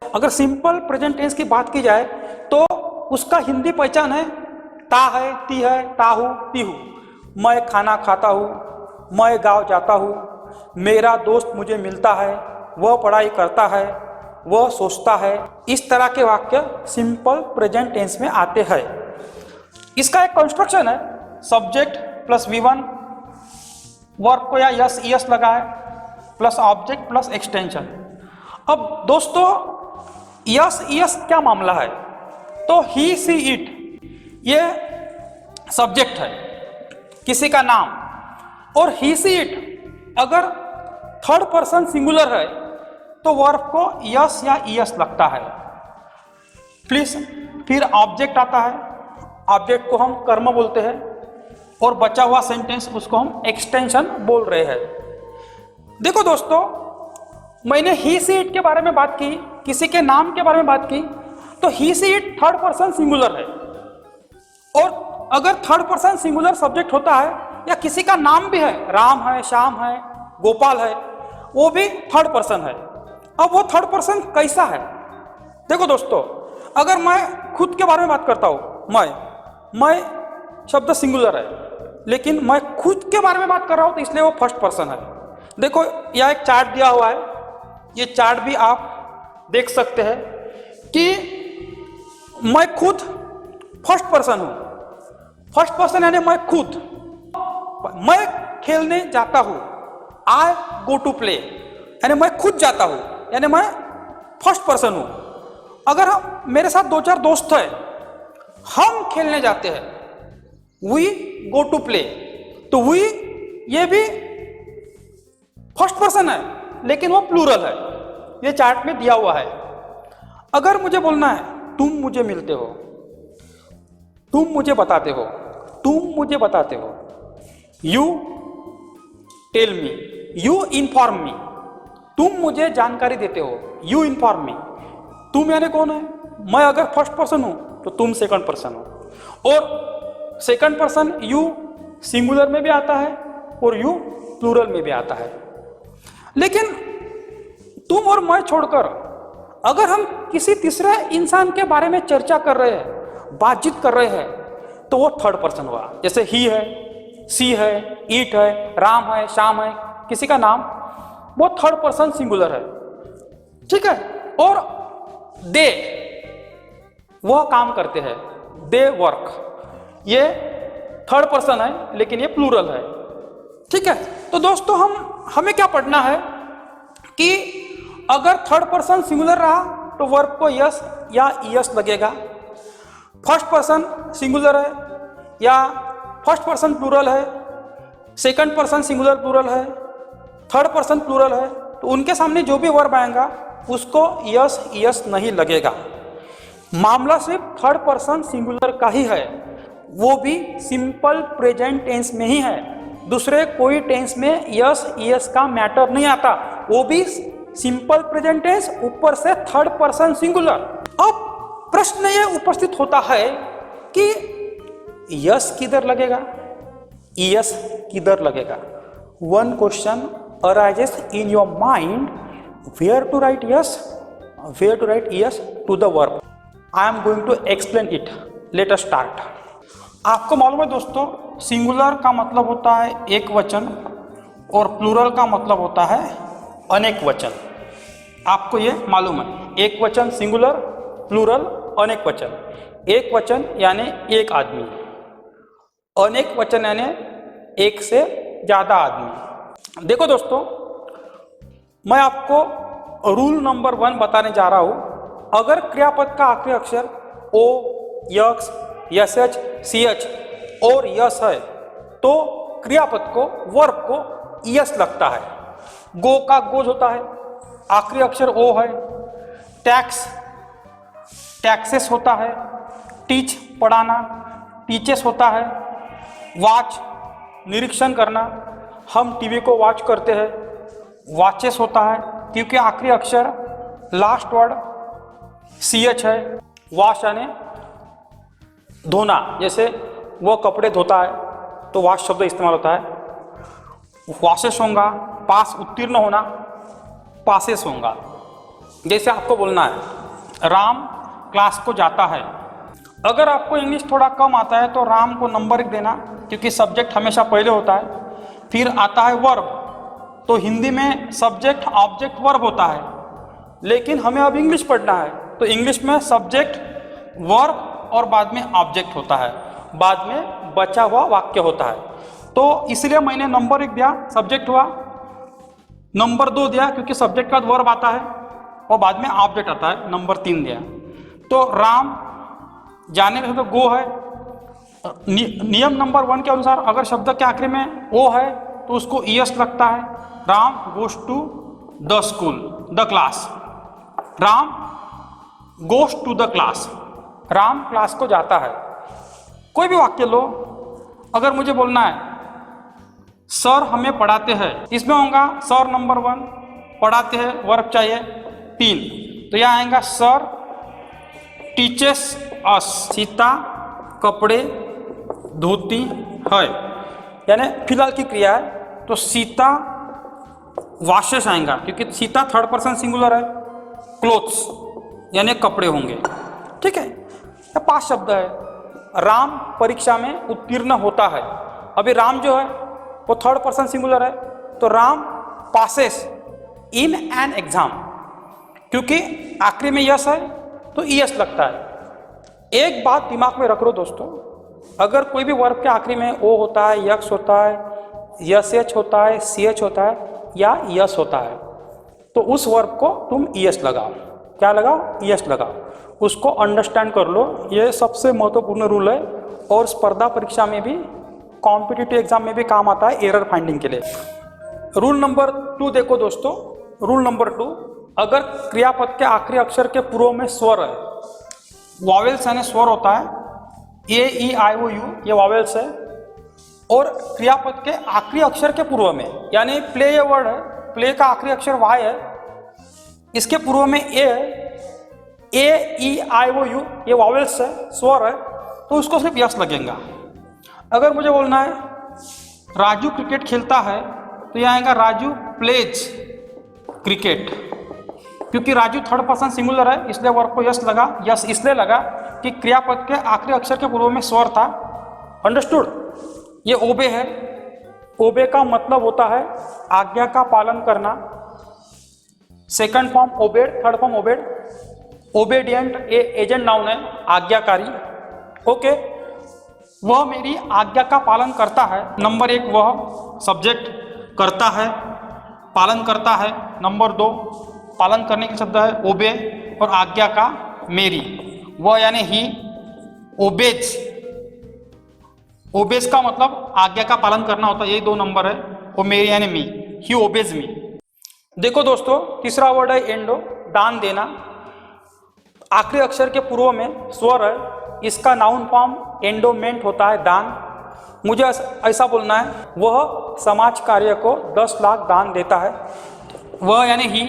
अगर simple present tense की बात की जाए तो उसका हिंदी पहचान है ता है, ती है, ता हूँ, ती हूँ। मैं खाना खाता हूँ, मैं गाँव जाता हूँ, मेरा दोस्त मुझे मिलता है, वह पढ़ाई करता है, वह सोचता है। इस तरह के वाक्य सिंपल प्रेजेंट टेंस में आते हैं। इसका एक कंस्ट्रक्शन है सब्जेक्ट प्लस V1, वर्ब को या यस ईएस लगाए प्लस ऑब्जेक्ट प्लस एक्सटेंशन। अब दोस्तों यस ईएस क्या मामला है, तो ही सी इट ये सब्जेक्ट है किसी का नाम, और ही सी इट अगर थर्ड पर्सन सिंगुलर है तो वर्ब को यस या ईएस लगता है। प्लीज फिर ऑब्जेक्ट आता है, ऑब्जेक्ट को हम कर्म बोलते हैं, और बचा हुआ सेंटेंस उसको हम एक्सटेंशन बोल रहे हैं। देखो दोस्तों, मैंने ही सी इट के बारे में बात की, किसी के नाम के बारे में बात की, तो he she it third person singular है, और अगर थर्ड पर्सन सिंगुलर सब्जेक्ट होता है या किसी का नाम भी है, राम है, श्याम है, गोपाल है, वो भी थर्ड पर्सन है। अब वो थर्ड पर्सन कैसा है? देखो दोस्तों, अगर मैं खुद के बारे में बात करता हूँ, मैं शब्द सिंगुलर है, लेकिन मैं खुद के बारे में बात कर रहा हूँ तो इसलिए वो फर्स्ट पर्सन है। देखो यह एक चार्ट दिया हुआ है, ये चार्ट भी आप देख सकते हैं कि मैं खुद फर्स्ट पर्सन हूँ। फर्स्ट पर्सन यानी मैं खुद, मैं खेलने जाता हूँ, आई गो टू प्ले, यानी मैं खुद जाता हूँ, यानी मैं फर्स्ट पर्सन हूँ। अगर हम मेरे साथ दो चार दोस्त हैं, हम खेलने जाते हैं, वी गो टू प्ले, तो वी ये भी फर्स्ट पर्सन है लेकिन वो प्लूरल है, ये चार्ट में दिया हुआ है। अगर मुझे बोलना है तुम मुझे मिलते हो, तुम मुझे बताते हो, तुम मुझे बताते हो, you tell me, you inform me, तुम मुझे जानकारी देते हो, यू इन्फॉर्म मी। तुम यानी कौन है? मैं अगर फर्स्ट पर्सन हूं तो तुम सेकंड पर्सन हो, और सेकंड पर्सन यू सिंगुलर में भी आता है और यू प्लूरल में भी आता है। लेकिन तुम और मैं छोड़कर अगर हम किसी तीसरे इंसान के बारे में चर्चा कर रहे हैं, बातचीत कर रहे हैं, तो वो थर्ड पर्सन हुआ। जैसे ही है, सी है, ईट है, राम है, श्याम है, किसी का नाम, वो थर्ड पर्सन सिंगुलर है, ठीक है। और दे, वह काम करते हैं, दे वर्क, ये थर्ड पर्सन है लेकिन ये प्लूरल है, ठीक है। तो दोस्तों हमें क्या पढ़ना है कि अगर थर्ड पर्सन सिंगुलर रहा तो वर्ब को यस या ईएस लगेगा, फर्स्ट पर्सन सिंगुलर है या फर्स्ट पर्सन प्लूरल है, सेकंड पर्सन सिंगुलर प्लूरल है, थर्ड पर्सन प्लूरल है, तो उनके सामने जो भी वर्ब आएगा उसको यस ईएस नहीं लगेगा। मामला सिर्फ थर्ड पर्सन सिंगुलर का ही है, वो भी सिंपल प्रेजेंट टेंस में ही है, दूसरे कोई टेंस में यस ईएस का मैटर नहीं आता, वो भी सिंपल प्रेजेंट टेंस, ऊपर से थर्ड पर्सन सिंगुलर। अब प्रश्न ये उपस्थित होता है कि यस किधर लगेगा, ईएस किधर लगेगा। One question arises in your mind, where to write es, where to write es to the verb. I am going to explain it, let us start. आपको मालूम है दोस्तों, सिंगुलर का मतलब होता है एक वचन और प्लूरल का मतलब होता है अनेक वचन। आपको ये मालूम है, एक वचन सिंगुलर, प्लूरल अनेक वचन। एक वचन यानी एक आदमी, अनेक वचन यानी एक से ज़्यादा आदमी। देखो दोस्तों, मैं आपको रूल नंबर 1 बताने जा रहा हूँ। अगर क्रियापद का आखिरी अक्षर ओ, यक्स, एसएच, सीएच और यस है तो क्रियापद को, वर्ब को यस लगता है। गो का गोज होता है, आखिरी अक्षर ओ है। टैक्स, टैक्सेस होता है। टीच, पढ़ाना, टीचेस होता है। वॉच, निरीक्षण करना, हम टीवी को वॉच करते हैं, वॉचेस होता है, क्योंकि आखिरी अक्षर लास्ट वर्ड सीएच है। वॉश यानी धोना, जैसे वो कपड़े धोता है तो वॉश शब्द इस्तेमाल होता है। वॉशेस होगा, पास उत्तीर्ण होना, पासेस होगा। जैसे आपको बोलना है राम क्लास को जाता है। अगर आपको इंग्लिश थोड़ा कम आता है तो राम को नंबर 1 देना, क्योंकि सब्जेक्ट हमेशा पहले होता है। फिर आता है वर्ब, तो हिंदी में सब्जेक्ट ऑब्जेक्ट वर्ब होता है, लेकिन हमें अब इंग्लिश पढ़ना है तो इंग्लिश में सब्जेक्ट वर्ब और बाद में ऑब्जेक्ट होता है, बाद में बचा हुआ वाक्य होता है। तो इसलिए मैंने नंबर 1 दिया, सब्जेक्ट हुआ। नंबर 2 दिया क्योंकि सब्जेक्ट का वर्ब आता है और बाद में ऑब्जेक्ट आता है। नंबर 3 दिया। तो राम जाने का तो गो है। नियम नंबर 1 के अनुसार अगर शब्द के आखिरी में ओ है तो उसको ईएस लगता है। Ram goes to the school, the class. Ram goes to the class, Ram class को जाता है। कोई भी वाक्य लो, अगर मुझे बोलना है सर हमें पढ़ाते हैं, इसमें होगा सर नंबर 1, पढ़ाते हैं वर्ब चाहिए 3, तो यहाँ आएगा सर टीचर्स अस, सीता कपड़े धोती है, यानी फिलहाल की क्रिया है। तो सीता वॉशेस आएगा क्योंकि सीता थर्ड पर्सन सिंगुलर है। क्लोथ्स यानी कपड़े होंगे। ठीक है, ये 5 शब्द है। राम परीक्षा में उत्तीर्ण होता है। अभी राम जो है वो थर्ड पर्सन सिंगुलर है, तो Ram passes in an exam, क्योंकि आखिरी में यस है तो ईएस लगता है। एक बात दिमाग में रख लो दोस्तों, अगर कोई भी वर्ब के आखिरी में ओ होता है, यक्स होता है, यस एच होता है, सी एच होता है या यस होता है, तो उस वर्ब को तुम ईएस लगाओ। क्या लगाओ? ईएस लगाओ। उसको अंडरस्टैंड कर लो, ये सबसे महत्वपूर्ण रूल है और स्पर्धा परीक्षा में भी, कॉम्पिटिटिव एग्जाम में भी काम आता है एरर फाइंडिंग के लिए। रूल नंबर 2 देखो दोस्तों। रूल नंबर 2, अगर क्रियापद के आखिरी अक्षर के पूर्व में स्वर है, वॉवेल्स यानी स्वर होता है, ए ई आई ओ यू ये वॉवेल्स है, और क्रियापद के आखिरी अक्षर के पूर्व में, यानी प्ले ये वर्ड है, प्ले का आखिरी अक्षर वाई है, इसके पूर्व में ए ई आई ओ यू ये वॉवेल्स है, स्वर है, तो उसको सिर्फ यस लगेगा। अगर मुझे बोलना है राजू क्रिकेट खेलता है, तो यहाँ आएगा राजू प्लेज क्रिकेट, क्योंकि राजू थर्ड पर्सन सिंगुलर है इसलिए वर्ब को यस लगा। यस इसलिए लगा कि क्रियापद के आखिरी अक्षर के पूर्व में स्वर था। अंडरस्टूड? ये ओबे है। ओबे का मतलब होता है आज्ञा का पालन करना। Second form obeyed, third form obeyed. Obedient a agent noun है, आज्ञाकारी। ओके, वह मेरी आज्ञा का पालन करता है। नंबर 1 वह सब्जेक्ट करता है, पालन करता है। नंबर 2 पालन करने के शब्द है ओबे, और आज्ञा का मेरी, वह यानी ही। ओबेज, ओबेज का मतलब आज्ञा का पालन करना होता है, यही 2 नंबर है। और मेरी यानी मी, ही ओबेज मी। देखो दोस्तों, तीसरा वर्ड है एंडो, दान देना। आखिरी अक्षर के पूर्व में स्वर है, इसका नाउन फॉर्म एंडोमेंट होता है, दान। मुझे ऐसा बोलना है वह समाज कार्य को 10 लाख दान देता है। वह यानी ही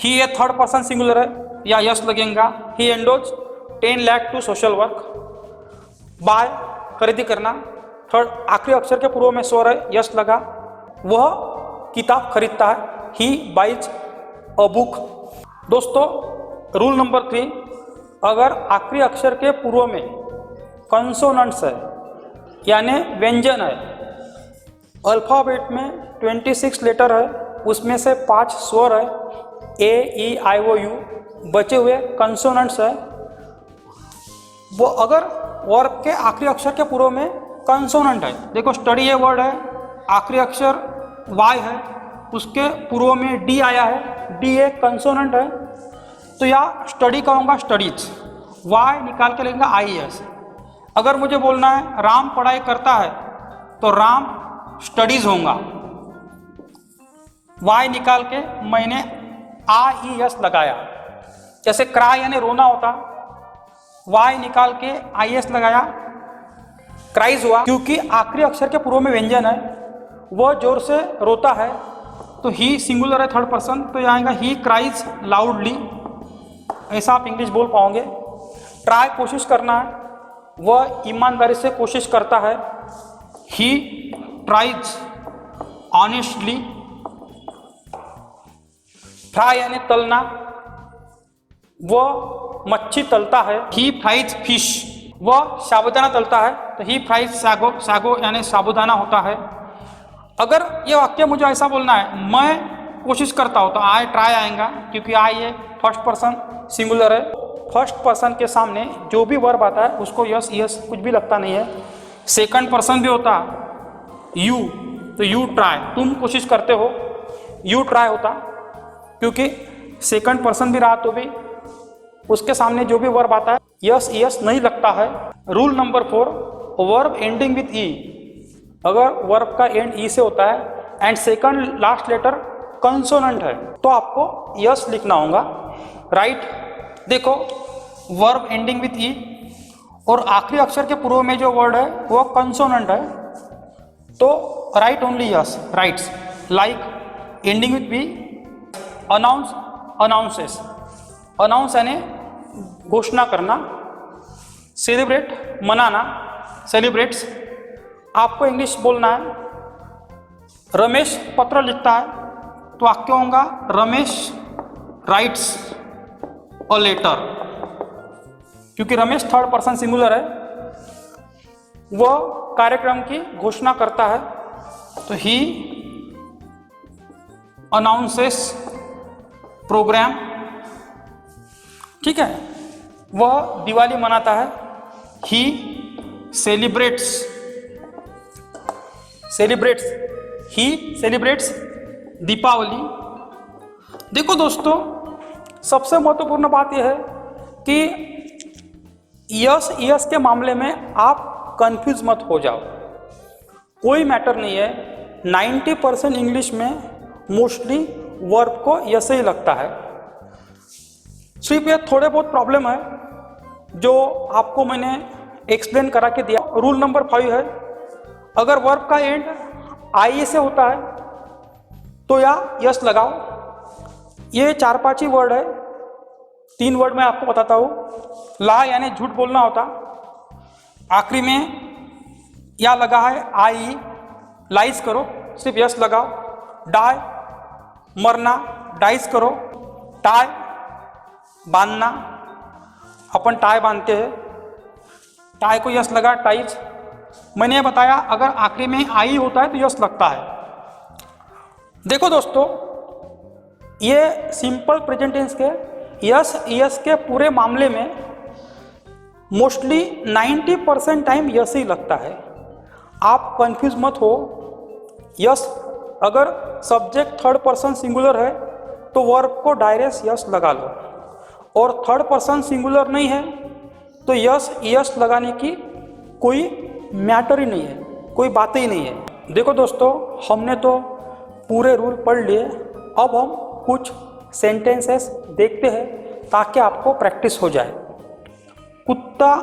ये थर्ड पर्सन सिंगुलर है, या यस लगेगा। He endows 10 lakh to social work. Buy खरीदी करना, थर्ड आखिरी अक्षर के पूर्व में स्वर है, यस लगा। वह किताब खरीदता है, ही बाइज अ बुक। दोस्तों, रूल नंबर 3, अगर आखिरी अक्षर के पूर्व में कंसोनेंट्स है यानी व्यंजन है, अल्फ़ाबेट में 26 लेटर है, उसमें से 5 स्वर है, ए ई आई ओ यू, बचे हुए कंसोनेंट्स है, वो अगर वर्ब के आखिरी अक्षर के पूर्व में कंसोनेंट है, देखो स्टडी ये वर्ड है, आखिरी अक्षर वाई है, उसके पूर्व में डी आया है, डी एक कंसोनेंट है, तो या स्टडी का होगा स्टडीज, वाई निकाल के लेंगे आई एस। अगर मुझे बोलना है राम पढ़ाई करता है, तो राम स्टडीज होगा, वाई निकाल के मैंने आ ई एस लगाया। जैसे क्राई यानी रोना होता, वाई निकाल के आई एस लगाया, क्राइज हुआ, क्योंकि आखिरी अक्षर के पूर्व में व्यंजन है, वह जोर से रोता है, तो ही सिंगुलर है थर्ड पर्सन, तो यहाँ आएगा ही क्राइज लाउडली। ऐसा आप इंग्लिश बोल पाओगे। ट्राई कोशिश करना है, वह ईमानदारी से कोशिश करता है, ही ट्राइज ऑनेस्टली। फ्राई यानी तलना, वह मच्छी तलता है, ही फ्राइज फिश। वह साबूदाना तलता है तो ही फ्राइज सागो, सागो यानी साबूदाना होता है। अगर ये वाक्य मुझे ऐसा बोलना है, मैं कोशिश करता हूँ, तो आई ट्राई आएगा, क्योंकि आई ये फर्स्ट पर्सन सिंगुलर है। फर्स्ट पर्सन के सामने जो भी वर्ब आता है उसको यस यस कुछ भी लगता नहीं है। सेकंड पर्सन भी होता यू, तो यू ट्राई, तुम कोशिश करते हो, यू ट्राई होता, क्योंकि सेकंड पर्सन भी रहा तो भी उसके सामने जो भी वर्ब आता है यस यस नहीं लगता है। Rule number 4, verb ending with E. अगर वर्ब का एंड ई से होता है and second last letter consonant है तो आपको यस लिखना होगा, राइट। देखो वर्ब एंडिंग विथ ई और आखिरी अक्षर के पूर्व में जो वर्ड है वो कंसोनेंट है, तो write only es, writes. Like ending with B, announce, announces. Announce यानी घोषणा करना, सेलिब्रेट मनाना, सेलिब्रेट्स। आपको इंग्लिश बोलना है। रमेश पत्र लिखता है तो वाक्य होगा रमेश राइट्स अ लेटर, क्योंकि रमेश थर्ड पर्सन सिंगुलर है, वह कार्यक्रम की घोषणा करता है, तो ही अनाउंसेस प्रोग्राम। ठीक है, वह दिवाली मनाता है, ही सेलिब्रेट्स, सेलिब्रेट्स, ही सेलिब्रेट्स दीपावली। देखो दोस्तों, सबसे महत्वपूर्ण बात यह है कि यस यस के मामले में आप कंफ्यूज मत हो जाओ, कोई मैटर नहीं है। 90% इंग्लिश में मोस्टली वर्ब को यस ही लगता है। सिर्फ ये थोड़े बहुत प्रॉब्लम है जो आपको मैंने एक्सप्लेन करा के दिया। रूल नंबर 5 है, अगर वर्ब का एंड आई से होता है तो या यस लगाओ। ये 4-5 ही वर्ड है, 3 वर्ड मैं आपको बताता हूँ। ला यानी झूठ बोलना होता, आखिरी में या लगा है आई, लाइज करो, सिर्फ यस लगाओ। डाई मरना, डाइज करो। टाई बांधना, अपन टाई बांधते हैं, टाई को यस लगा, टाइज। मैंने ये बताया अगर आखिरी में आई होता है तो यस लगता है। देखो दोस्तों, ये सिंपल प्रेजेंट टेंस के यस यस के पूरे मामले में मोस्टली 90% टाइम यस ही लगता है। आप कंफ्यूज मत हो। यस, अगर सब्जेक्ट थर्ड पर्सन सिंगुलर है तो वर्ब को डायरेक्ट यस लगा लो, और थर्ड पर्सन सिंगुलर नहीं है तो यस यस लगाने की कोई मैटर ही नहीं है, कोई बात ही नहीं है। देखो दोस्तों, हमने तो पूरे रूल पढ़ लिए, अब हम कुछ सेंटेंसेस देखते हैं ताकि आपको प्रैक्टिस हो जाए। कुत्ता,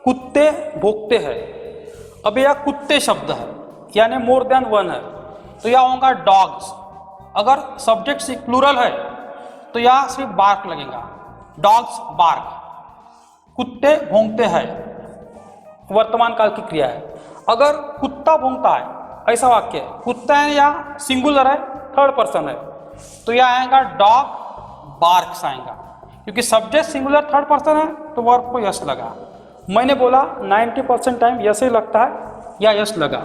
कुत्ते भौंकते हैं। अब यह कुत्ते शब्द है यानी मोर देन वन है, तो यह होगा डॉग्स। अगर सब्जेक्ट से प्लूरल है तो यह सिर्फ बार्क लगेगा, डॉग्स बार्क। कुत्ते भौंकते हैं वर्तमान काल की क्रिया है। अगर कुत्ता भौंकता है ऐसा वाक्य है, कुत्ता है या सिंगुलर है, थर्ड पर्सन है, तो यह आएगा डॉग बार्क्स आएगा, क्योंकि सब्जेक्ट सिंगुलर थर्ड पर्सन है तो वर्ब को यस लगा। मैंने बोला 90% टाइम यस ही लगता है या यस लगा।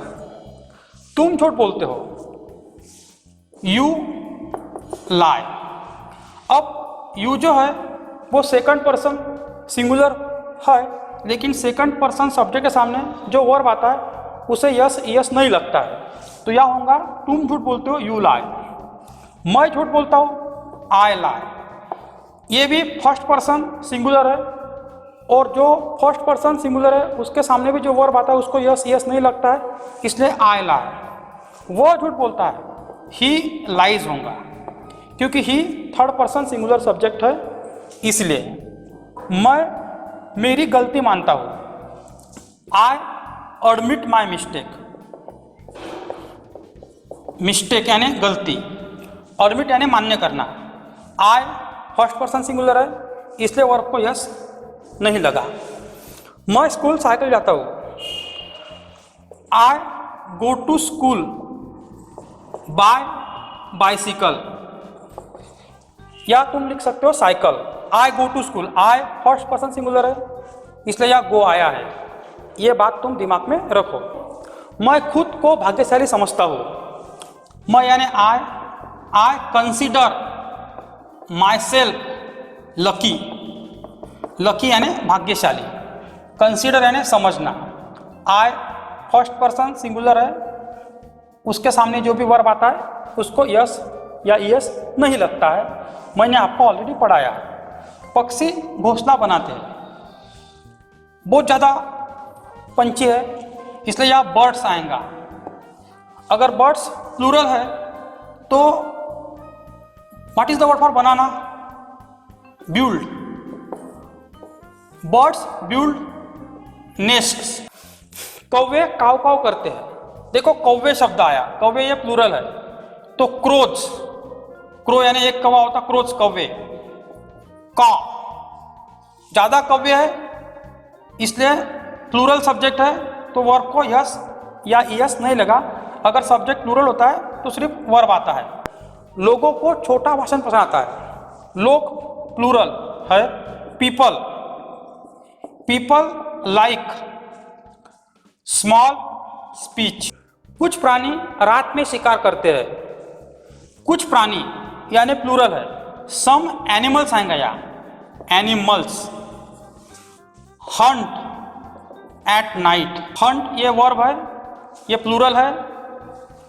तुम झूठ बोलते हो, यू लाई। अब यू जो है वो सेकंड पर्सन सिंगुलर है, लेकिन सेकंड पर्सन सब्जेक्ट के सामने जो वर्ब आता है उसे यस यस नहीं लगता है, तो यह होगा तुम झूठ बोलते हो, यू लाई। मैं झूठ बोलता हूँ, आई लाई। ये भी फर्स्ट पर्सन सिंगुलर है, और जो फर्स्ट पर्सन सिंगुलर है उसके सामने भी जो वर्ब आता है उसको यस यस नहीं लगता है, इसलिए आई लाई। वो झूठ बोलता है, ही लाइज होगा, क्योंकि ही थर्ड पर्सन सिंगुलर सब्जेक्ट है, इसलिए। मैं मेरी गलती मानता हूँ, I admit my mistake. Mistake यानी गलती, एडमिट यानी मान्य करना। आई फर्स्ट पर्सन सिंगुलर है, इसलिए वर्ब को यस नहीं लगा। मैं स्कूल साइकिल जाता हूँ, I go to school by bicycle, या तुम लिख सकते हो cycle. I go to school, I first person singular है इसलिए यह गो आया है, ये बात तुम दिमाग में रखो। मैं खुद को भाग्यशाली समझता हूँ, मैं यानी I consider my self lucky, lucky यानी भाग्यशाली, कंसीडर यानी समझना। आई फर्स्ट पर्सन सिंगुलर है, उसके सामने जो भी वर्ब आता है उसको यस या ईएस नहीं लगता है, मैंने आपको ऑलरेडी पढ़ाया। पक्षी घोंसला बनाते हैं, बहुत ज़्यादा पंछी है इसलिए यहाँ बर्ड्स आएगा। अगर बर्ड्स प्लूरल है तो what is the word for banana? Build, birds build nests. कौवे काव काव करते हैं, देखो कौवे शब्द आया, कौवे ये प्लूरल है तो क्रोज, क्रो यानी एक कौवा होता, क्रोज कौवे, का ज्यादा कौवे है इसलिए प्लूरल सब्जेक्ट है तो वर्ब को यस या ईएस नहीं लगा। अगर सब्जेक्ट प्लूरल होता है तो सिर्फ वर्ब आता है। लोगों को छोटा भाषण पसंद आता है, लोग प्लूरल है, people, people like small speech. कुछ प्राणी रात में शिकार करते हैं, कुछ प्राणी यानी प्लूरल है, सम एनिमल्स आएंगे या animals. Hunt at night, Hunt ये वर्ब है, ये प्लूरल है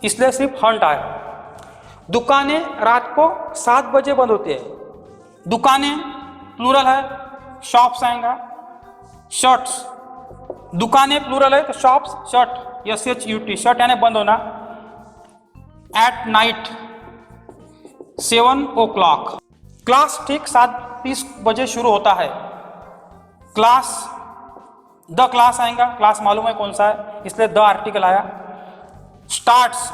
इसलिए सिर्फ हंट आया। दुकानें रात को 7 बजे बंद होती है, दुकानें प्लूरल है, शॉप्स आएगा। शर्ट्स, दुकानें प्लूरल है तो शॉप्स शर्ट, SHUT, शर्ट यानी बंद होना। एट नाइट 7 o'clock, क्लास ठीक 7:30 बजे शुरू होता है। क्लास, द क्लास आएगा, क्लास मालूम है कौन सा है इसलिए द आर्टिकल आया। स्टार्ट्स,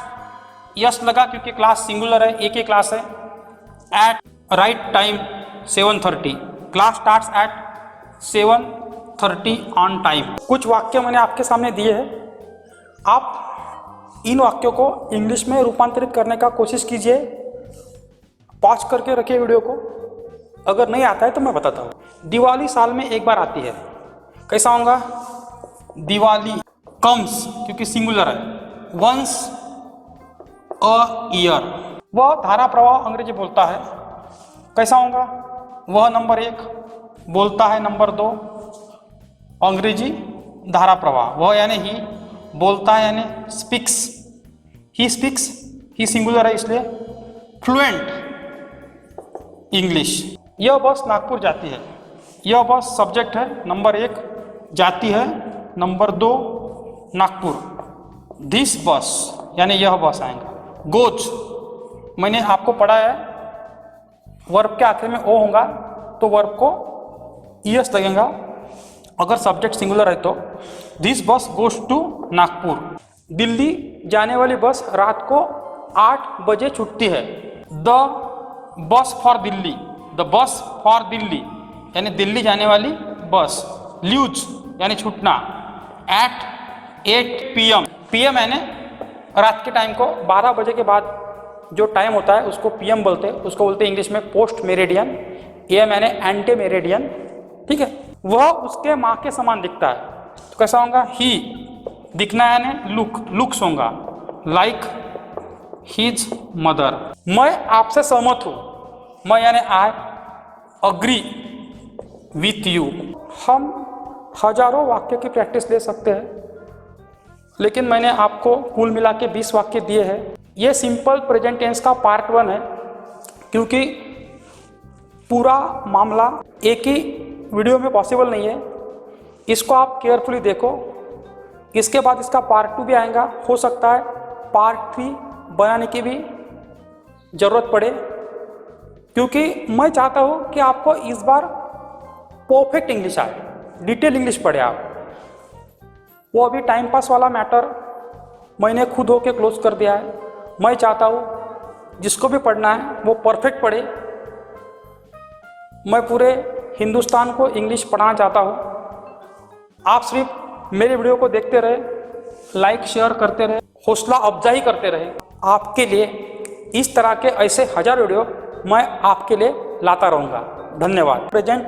यस लगा क्योंकि क्लास सिंगुलर है, एक ही क्लास है। At right time 7:30, class starts at 7:30 on time. कुछ वाक्य मैंने आपके सामने दिए हैं, आप इन वाक्यों को इंग्लिश में रूपांतरित करने का कोशिश कीजिए। पॉज करके रखिए वीडियो को, अगर नहीं आता है तो मैं बताता हूँ। दिवाली साल में एक बार आती है, कैसा होगा? दिवाली कम्स क्योंकि सिंगुलर है, वंस अ ईयर। वह धारा प्रवाह अंग्रेजी बोलता है, कैसा होगा? वह नंबर 1 बोलता है, नंबर 2 अंग्रेजी धारा प्रवाह। वह यानी ही, बोलता है यानी speaks, he speaks, he singular है इसलिए फ्लुएंट इंग्लिश। यह बस नागपुर जाती है, यह बस सब्जेक्ट है, नंबर 1 जाती है, नंबर 2 नागपुर। दिस बस यानी यह बस आएगा। गोज, मैंने आपको पढ़ा है वर्ब के आखिर में ओ होगा तो वर्ब को ईएस लगेगा अगर सब्जेक्ट सिंगुलर है तो। दिस बस गोज टू नागपुर। दिल्ली जाने वाली बस रात को 8 बजे छूटती है। The bus for Delhi, the bus for Delhi यानी दिल्ली जाने वाली बस। ल्यूज यानी छूटना। एट 8 PM, PM यानी रात के टाइम को 12 बजे के बाद जो टाइम होता है उसको PM बोलते हैं, उसको बोलते हैं इंग्लिश में पोस्ट मेरिडियन। AM यानी एंटी मेरिडियन, ठीक है। वह उसके माँ के समान दिखता है तो कैसा होगा? ही, दिखना यानी लुक, लुक्स होगा, लाइक हिज मदर। मैं आपसे सहमत हूँ, मैं यानी आई अग्री विथ यू। हम हजारों वाक्य की प्रैक्टिस ले सकते हैं लेकिन मैंने आपको कुल मिला के 20 वाक्य दिए हैं। ये सिंपल प्रेजेंट टेंस का पार्ट 1 है क्योंकि पूरा मामला एक ही वीडियो में पॉसिबल नहीं है। इसको आप केयरफुली देखो, इसके बाद इसका पार्ट 2 भी आएगा, हो सकता है पार्ट 3 बनाने की भी ज़रूरत पड़े क्योंकि मैं चाहता हूँ कि आपको इस बार परफेक्ट इंग्लिश आए, डिटेल इंग्लिश पढ़े आप। वो अभी टाइम पास वाला मैटर मैंने खुद होके क्लोज कर दिया है। मैं चाहता हूँ जिसको भी पढ़ना है वो परफेक्ट पढ़े। मैं पूरे हिंदुस्तान को इंग्लिश पढ़ाना चाहता हूँ। आप सिर्फ मेरे वीडियो को देखते रहे, लाइक शेयर करते रहे, हौसला अफजाई करते रहे। आपके लिए इस तरह के ऐसे 1000 वीडियो मैं आपके लिए लाता रहूँगा। धन्यवाद। प्रेजेंट